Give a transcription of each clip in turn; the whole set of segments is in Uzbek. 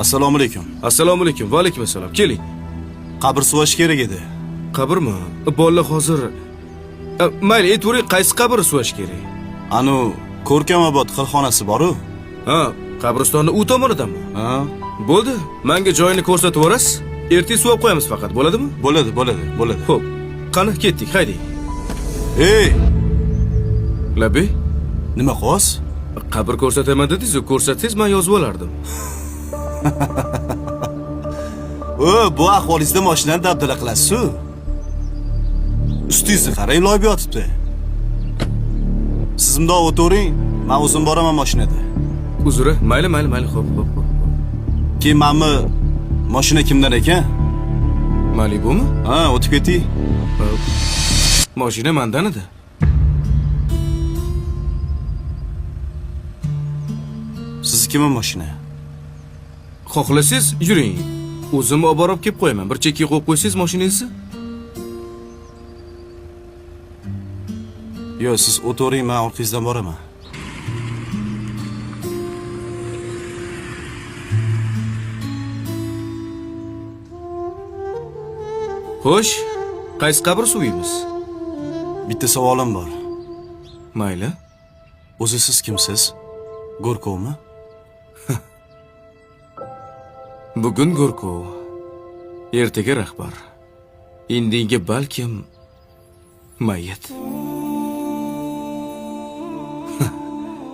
Assalomu alaykum. Assalomu alaykum. Va alaykum assalom. Keling. Qabr suvash kerak edi. Qabrmi? Bolalar hozir mayli, aytavering, qaysi qabr suvash kerak? Anu Ko'rkamobod xilxonasi bor-ku. Ha, qabristonni u tomonidanmi? Ha, Bo'ldi. Menga joyini ko'rsatib yuborasiz. Ertaga suvab qo'yamiz faqat, bo'ladimi? bo'ladi. Xo'p. Qani ketdik, hayding. Ey, Labi, nima xos? qabr ko'rsataman dedingiz-ku, ko'rsatsangiz men yozib olardim. Bu ahvolingizda mashinani dabdala qilasiz-ku. Ustingizni qarang, loyib yotibdi. Siz bundoq o'tiring, men o'zim boraman mashinada. Uzri, mayli, xo'p. Keyin menmi mashina kimdan ekan? Malibumi? Ha, o'tib keting. Mashina mendan edi. Siznikimi mashina? Xohlasangiz yuring. O'zim olib borib kelib qo'yaman. Bir chekkaga qo'yib qo'ysangiz mashinangizni. Yo'q, siz o'tiring, men orqangizdan boraman. Xo'sh, qaysi qabr suviymiz? Bitta savolim bor. Mayli. O'zi siz kimsiz? Go'rkovmi? Bugun Go'rkov, ertaga rahbar. Indinga balkim mayit.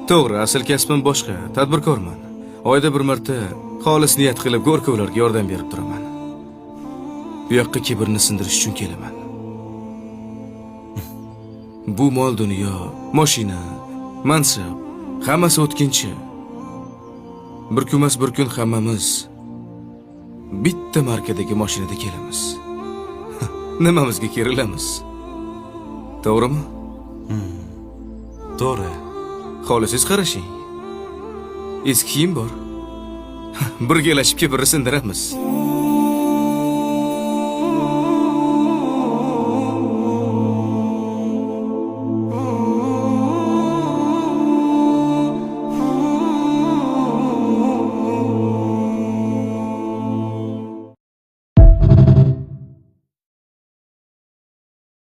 To'g'ri, asl kasbim boshqa, tadbirkorman. Oyda bir marta xolis niyat qilib Go'rkovlarga yordam berib turaman. Bu yoqqa kibrni sindirish uchun kelaman. Bu mol dunyo, mashina, mansab, hammasi o'tkinchi. Bir kunmas bir kun hammamiz bitta markadagi mashinada kelamiz. Nimamizga kerilamiz? To'g'rimi? To'g'ri. Xolisingiz qarashing. Eski kiyim bor. Birgalashib kibrni sindiramiz.